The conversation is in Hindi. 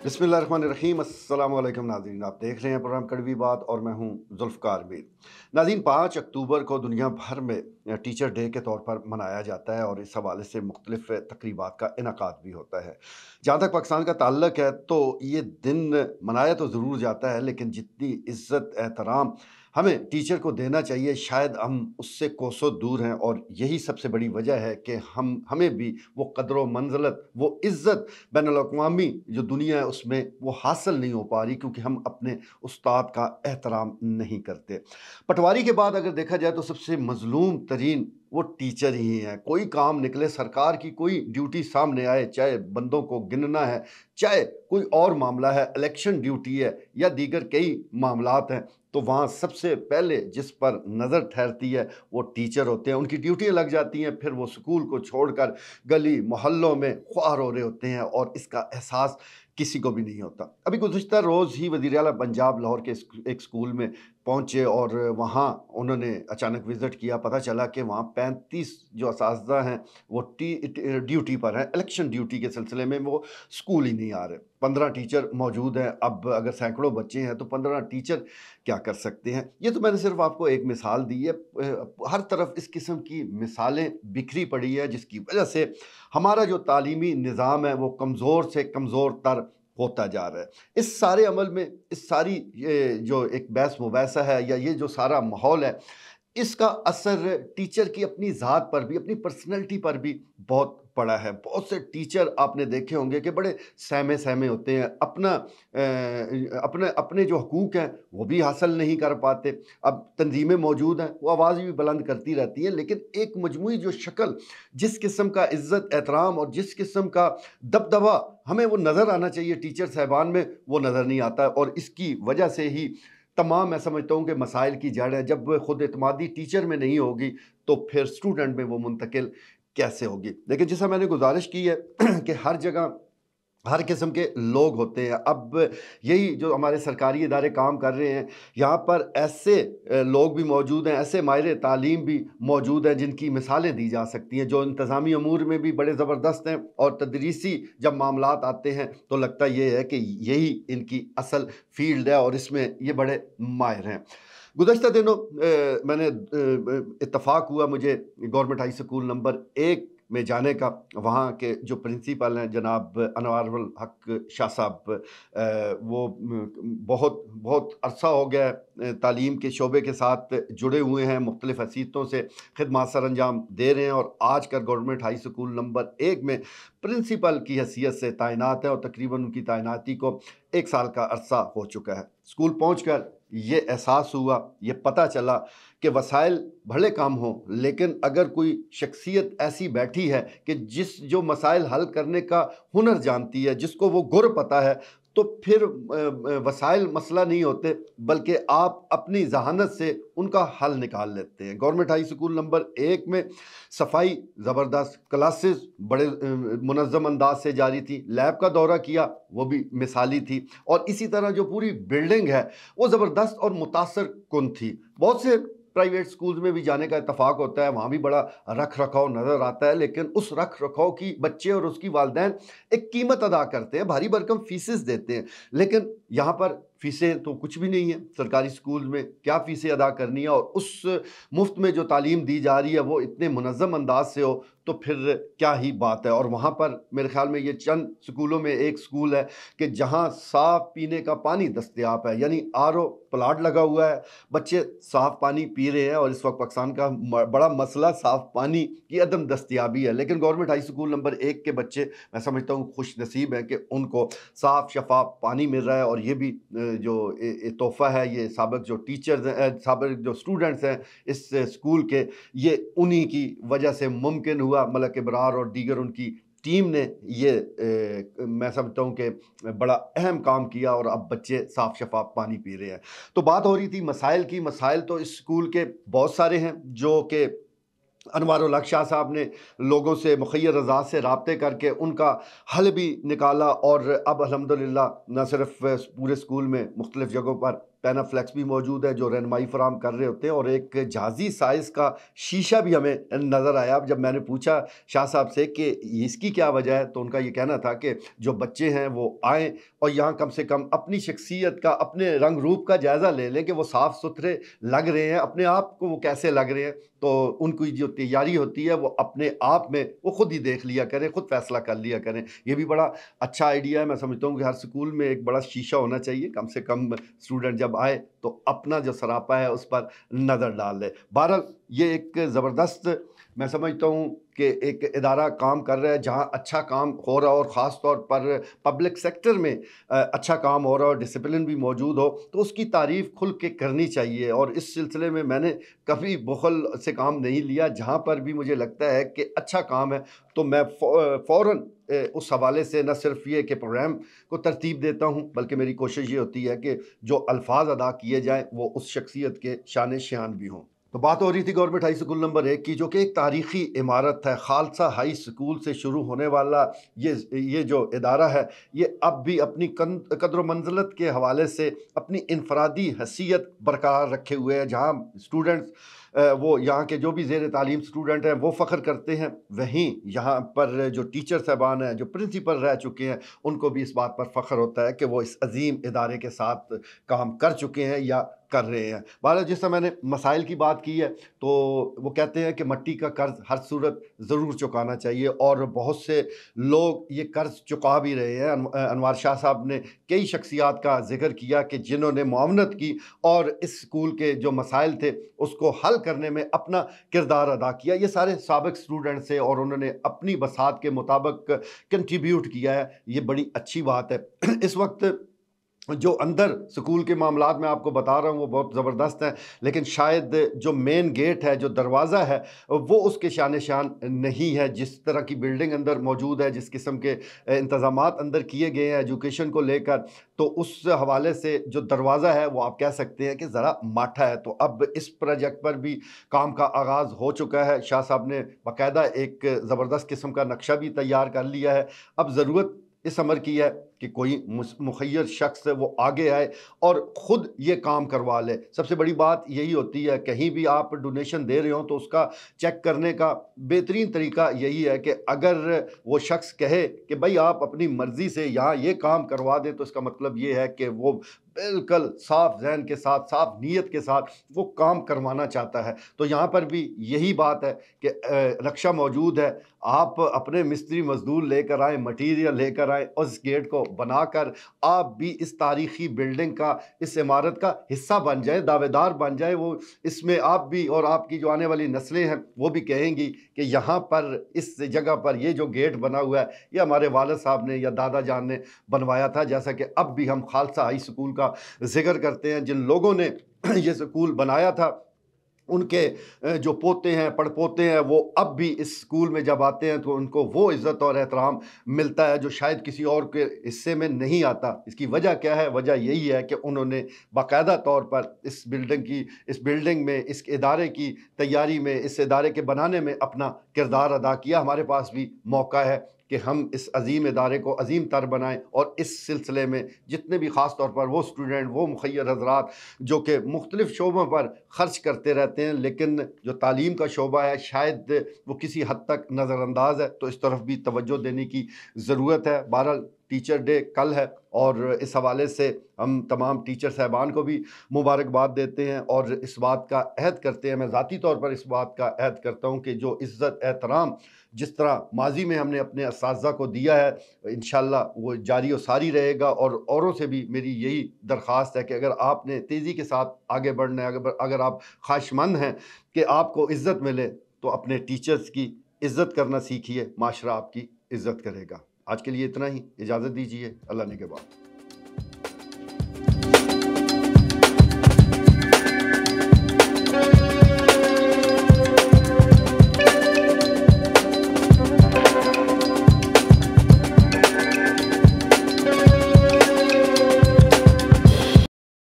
बिस्मिल्लाहिर्रहमानिर्रहीम। अस्सलाम वालेकुम नाज़रीन, आप देख रहे हैं प्रोग्राम कड़वी बात और मैं हूं जुल्फ़कार मीर। नाज़रीन, 5 अक्टूबर को दुनिया भर में टीचर डे के तौर पर मनाया जाता है और इस हवाले से मुख्तलिफ़ तक़रीबात का इनकाद भी होता है। जहाँ तक पाकिस्तान का ताल्लुक है तो ये दिन मनाया तो ज़रूर जाता है, लेकिन जितनी इज़्ज़त एहतराम हमें टीचर को देना चाहिए शायद हम उससे कोसों दूर हैं, और यही सबसे बड़ी वजह है कि हमें भी वो कदर व मंज़लत, वो इज़्ज़त बैनुल-अक़वामी जो दुनिया है उसमें वो हासिल नहीं हो पा रही, क्योंकि हम अपने उस्ताद का एहतराम नहीं करते। पटवारी के बाद अगर देखा जाए तो सबसे मज़लूम तरीन वो टीचर ही हैं। कोई काम निकले, सरकार की कोई ड्यूटी सामने आए, चाहे बंदों को गिनना है, चाहे कोई और मामला है, इलेक्शन ड्यूटी है या दीगर कई मामलात हैं, तो वहाँ सबसे पहले जिस पर नज़र ठहरती है वो टीचर होते हैं। उनकी ड्यूटियाँ लग जाती हैं, फिर वो स्कूल को छोड़कर गली मोहल्लों में ख्वार हो रहे होते हैं और इसका एहसास किसी को भी नहीं होता। अभी गुज़िश्ता रोज़ ही वज़ीर आला पंजाब लाहौर के एक स्कूल में पहुँचे और वहाँ उन्होंने अचानक विज़िट किया। पता चला कि वहाँ 35 जो असातिज़ा हैं वो ड्यूटी पर हैं, इलेक्शन ड्यूटी के सिलसिले में वो स्कूल ही नहीं आ रहे। 15 टीचर मौजूद हैं। अब अगर सैकड़ों बच्चे हैं तो 15 टीचर क्या कर सकते हैं? ये तो मैंने सिर्फ आपको एक मिसाल दी है। हर तरफ इस किस्म की मिसालें बिखरी पड़ी है, जिसकी वजह से हमारा जो तालीमी निज़ाम है वो कमज़ोर से कमज़ोर तर होता जा रहा है। इस सारे अमल में इस सारी ये जो एक बहस मुबाहिसा है या ये जो सारा माहौल है, इसका असर टीचर की अपनी ज़ात पर भी, अपनी पर्सनैलिटी पर भी बहुत पड़ा है। बहुत से टीचर आपने देखे होंगे कि बड़े सहमे-सहमे होते हैं, अपने अपने जो हकूक़ हैं वो भी हासिल नहीं कर पाते। अब तंज़ीमें मौजूद हैं, वो आवाज़ भी बुलंद करती रहती हैं, लेकिन एक मजमूई जो शक्ल, जिस किस्म का इज़्ज़त एहतराम और जिस किस्म का दबदबा हमें वो नज़र आना चाहिए टीचर साहिबान में, वो नज़र नहीं आता। और इसकी वजह से ही तमाम, मैं समझता हूँ कि मसाइल की जड़ है। जब खुद एतमादी टीचर में नहीं होगी तो फिर स्टूडेंट में वो मुंतकिल कैसे होगी? लेकिन जैसा मैंने गुजारिश की है कि हर जगह हर किस्म के लोग होते हैं। अब यही जो हमारे सरकारी इदारे काम कर रहे हैं, यहाँ पर ऐसे लोग भी मौजूद हैं, ऐसे माहिर तालीम भी मौजूद हैं जिनकी मिसालें दी जा सकती हैं, जो इंतज़ामी अमूर में भी बड़े ज़बरदस्त हैं, और तदरीसी जब मामलात आते हैं तो लगता ये है कि यही इनकी असल फ़ील्ड है और इसमें ये बड़े माहिर हैं। गुज़श्ता दिनों मैंने इत्तफ़ाक हुआ मुझे गवर्नमेंट हाई स्कूल नंबर 1 में जाने का। वहाँ के जो प्रिंसिपल हैं जनाब अनवारुल हक शाह साहब, वो बहुत बहुत अरसा हो गया है तालीम के शोबे के साथ जुड़े हुए हैं, मुख्तलिफ़ हैसियतों से खिदमत सर अंजाम दे रहे हैं और आज कर गवर्नमेंट हाई स्कूल नंबर 1 में प्रिंसिपल की हैसियत से तैनात है और तकरीबन उनकी तैनाती को 1 साल का अरसा हो चुका है। स्कूल पहुँच कर ये एहसास हुआ, ये पता चला कि वसाइल भले कम हों, लेकिन अगर कोई शख्सियत ऐसी बैठी है कि जो मसाइल हल करने का हुनर जानती है, जिसको वो गुर पता है, तो फिर वसाइल मसला नहीं होते, बल्कि आप अपनी ज़हानत से उनका हल निकाल लेते हैं। गवर्नमेंट हाई स्कूल नंबर 1 में सफाई ज़बरदस्त, क्लासेस बड़े मुनज़्ज़म अंदाज से जारी थी, लैब का दौरा किया वो भी मिसाली थी, और इसी तरह जो पूरी बिल्डिंग है वो ज़बरदस्त और मुतासर कुन थी। बहुत से प्राइवेट स्कूल्स में भी जाने का इत्तफाक होता है, वहाँ भी बड़ा रख रखाव नज़र आता है, लेकिन उस रख रखाव की बच्चे और उसकी वालिदैन एक कीमत अदा करते हैं, भारी भरकम फीसेस देते हैं। लेकिन यहाँ पर फ़ीसें तो कुछ भी नहीं है। सरकारी स्कूल में क्या फ़ीसें अदा करनी है, और उस मुफ्त में जो तालीम दी जा रही है वो इतने मुनज़्ज़म अंदाज से हो तो फिर क्या ही बात है। और वहाँ पर मेरे ख्याल में ये चंद स्कूलों में एक स्कूल है कि जहाँ साफ़ पीने का पानी दस्तयाब है, यानी आरओ प्लांट लगा हुआ है, बच्चे साफ़ पानी पी रहे हैं। और इस वक्त पाकिस्तान का बड़ा मसला साफ़ पानी की अदम दस्तयाबी है, लेकिन गवर्नमेंट हाई स्कूल नंबर 1 के बच्चे, मैं समझता हूँ, खुश नसीब हैं कि उनको साफ़ शफाफ पानी मिल रहा है। और ये भी जो तोहफ़ा है, ये साबिक़ जो टीचर्स साबिक़ जो स्टूडेंट्स हैं इस स्कूल के, ये उन्हीं की वजह से मुमकिन हुआ। मलक इब्रार और दीगर उनकी टीम ने ये मैं समझता हूँ कि बड़ा अहम काम किया, और अब बच्चे साफ़ शफाफ पानी पी रहे हैं। तो बात हो रही थी मसाइल की। मसाइल तो इस स्कूल के बहुत सारे हैं, जो कि अनवारुल हक शाह साहब ने लोगों से मुखय्यर रज़ा से राब्ते करके उनका हल भी निकाला, और अब अल्हम्दुलिल्लाह न सिर्फ पूरे स्कूल में मुख्तलिफ़ जगहों पर पेनाफ्लेक्स भी मौजूद है जो रहनुमाई फराहम कर रहे होते हैं, और एक जहाज़ी साइज़ का शीशा भी हमें नज़र आया। अब जब मैंने पूछा शाह साहब से कि इसकी क्या वजह है, तो उनका ये कहना था कि जो बच्चे हैं वो आएँ और यहाँ कम से कम अपनी शख्सियत का, अपने रंग रूप का जायज़ा ले लें कि वो साफ़ सुथरे लग रहे हैं, अपने आप को वो कैसे लग रहे हैं। तो उनकी जो तैयारी होती है वो अपने आप में वो खुद ही देख लिया करें, खुद फैसला कर लिया करें। ये भी बड़ा अच्छा आइडिया है। मैं समझता हूँ कि हर स्कूल में एक बड़ा शीशा होना चाहिए, कम से कम स्टूडेंट जब आए तो अपना जो सरापा है उस पर नज़र डाल ले। बहरहाल ये एक ज़बरदस्त, मैं समझता हूँ कि एक इदारा काम कर रहा है जहाँ अच्छा काम हो रहा हो, और ख़ास तौर पर पब्लिक सेक्टर में अच्छा काम हो रहा हो, डिसिप्लिन भी मौजूद हो, तो उसकी तारीफ़ खुल के करनी चाहिए। और इस सिलसिले में मैंने कभी बुखल से काम नहीं लिया। जहाँ पर भी मुझे लगता है कि अच्छा काम है तो मैं फ़ौरन उस हवाले से न सिर्फ ये कि प्रोग्राम को तरतीब देता हूँ, बल्कि मेरी कोशिश ये होती है कि जो अल्फाज अदा किए जाएँ वो उस शख्सियत के शान शान भी हों। तो बात हो रही थी गवर्नमेंट हाई स्कूल नंबर 1 की, जो कि एक तारीख़ी इमारत है। खालसा हाई स्कूल से शुरू होने वाला ये जो इदारा है, ये अब भी अपनी कद्र मंज़िलत के हवाले से अपनी इनफ़रादी हैसियत बरकरार रखे हुए है। जहाँ स्टूडेंट्स वो यहाँ के जो भी ज़ेर तालीम स्टूडेंट हैं वो फ़ख्र करते हैं, वहीं यहाँ पर जो टीचर साहबान हैं, जो प्रिंसिपल रह चुके हैं, उनको भी इस बात पर फ़ख्र होता है कि वो इस अज़ीम इदारे के साथ काम कर चुके हैं या कर रहे हैं। बहरहाल जिस समय मैंने मसाइल की बात की है, तो वो कहते हैं कि मिट्टी का कर्ज़ हर सूरत ज़रूर चुकाना चाहिए, और बहुत से लोग ये कर्ज़ चुका भी रहे हैं। अनवार शाह साहब ने कई शख्सियात का ज़िक्र किया कि जिन्होंने मुआवनत की और इस स्कूल के जो मसाइल थे उसको हल करने में अपना किरदार अदा किया। ये सारे साबिक़ स्टूडेंट्स थे और उन्होंने अपनी बसात के मुताबिक कंट्रीब्यूट किया है। ये बड़ी अच्छी बात है। इस वक्त जो अंदर स्कूल के मामलात मैं आपको बता रहा हूँ वो बहुत ज़बरदस्त हैं, लेकिन शायद जो मेन गेट है, जो दरवाज़ा है, वो उसके शान नहीं है। जिस तरह की बिल्डिंग अंदर मौजूद है, जिस किस्म के इंतज़ामात अंदर किए गए हैं एजुकेशन को लेकर, तो उस हवाले से जो दरवाज़ा है वो आप कह सकते हैं कि ज़रा माठा है। तो अब इस प्रोजेक्ट पर भी काम का आगाज़ हो चुका है। शाह साहब ने बाकायदा एक ज़बरदस्त किस्म का नक्शा भी तैयार कर लिया है। अब ज़रूरत इस अमर की है कि कोई मुखय्यर शख्स वो आगे आए और ख़ुद ये काम करवा ले। सबसे बड़ी बात यही होती है, कहीं भी आप डोनेशन दे रहे हो तो उसका चेक करने का बेहतरीन तरीका यही है कि अगर वो शख्स कहे कि भाई आप अपनी मर्ज़ी से यहाँ ये काम करवा दें, तो इसका मतलब ये है कि वो बिल्कुल साफ़ ज़हन के साथ, साफ़ नीयत के साथ वो काम करवाना चाहता है। तो यहाँ पर भी यही बात है कि नक्शा मौजूद है, आप अपने मिस्त्री मज़दूर लेकर आएँ, मटीरियल लेकर आएँ, उस गेट को बनाकर आप भी इस तारीख़ी बिल्डिंग का, इस इमारत का हिस्सा बन जाएँ, दावेदार बन जाएँ। वो इसमें आप भी और आपकी जो आने वाली नस्लें हैं वो भी कहेंगी कि यहाँ पर, इस जगह पर ये जो गेट बना हुआ है, ये हमारे वालिद साहब ने या दादा जान ने बनवाया था। जैसा कि अब भी हम खालसा हाई स्कूल का ज़िक्र करते हैं, जिन लोगों ने ये स्कूल बनाया था उनके जो पोते हैं, पड़पोते हैं, वो अब भी इस स्कूल में जब आते हैं तो उनको वो इज़्ज़त और एहतराम मिलता है जो शायद किसी और के हिस्से में नहीं आता। इसकी वजह क्या है? वजह यही है कि उन्होंने बाकायदा तौर पर इस बिल्डिंग में, इस इदारे की तैयारी में, इस इदारे के बनाने में अपना किरदार अदा किया। हमारे पास भी मौका है कि हम इस अज़ीम इदारे को अज़ीम तर बनाएँ, और इस सिलसिले में जितने भी ख़ास तौर पर वो स्टूडेंट, वो मुखय्यर हज़रात जो कि मुख्तलिफ़ शोबों पर ख़र्च करते रहते हैं, लेकिन जो तालीम का शोबा है शायद वो किसी हद तक नज़रअंदाज है, तो इस तरफ भी तवज्जो देने की ज़रूरत है। बहरहाल टीचर डे कल है और इस हवाले से हम तमाम टीचर साहबान को भी मुबारकबाद देते हैं और इस बात का अहद करते हैं, मैं ज़ाती तौर पर इस बात का अहद करता हूँ कि जो इज़्ज़त एहतराम जिस तरह माज़ी में हमने अपने असातिज़ा को दिया है, इंशाअल्लाह वो जारी और सारी रहेगा। और औरों से भी मेरी यही दरख्वास्त है कि अगर आपने तेज़ी के साथ आगे बढ़ना है, अगर आप ख्वाहिशमंद हैं कि आपको इज़्ज़त मिले, तो अपने टीचर्स की इज़्ज़त करना सीखिए, माशरा आपकी इज़्ज़त करेगा। आज के लिए इतना ही, इजाज़त दीजिए। अल्लाह ने के बाद।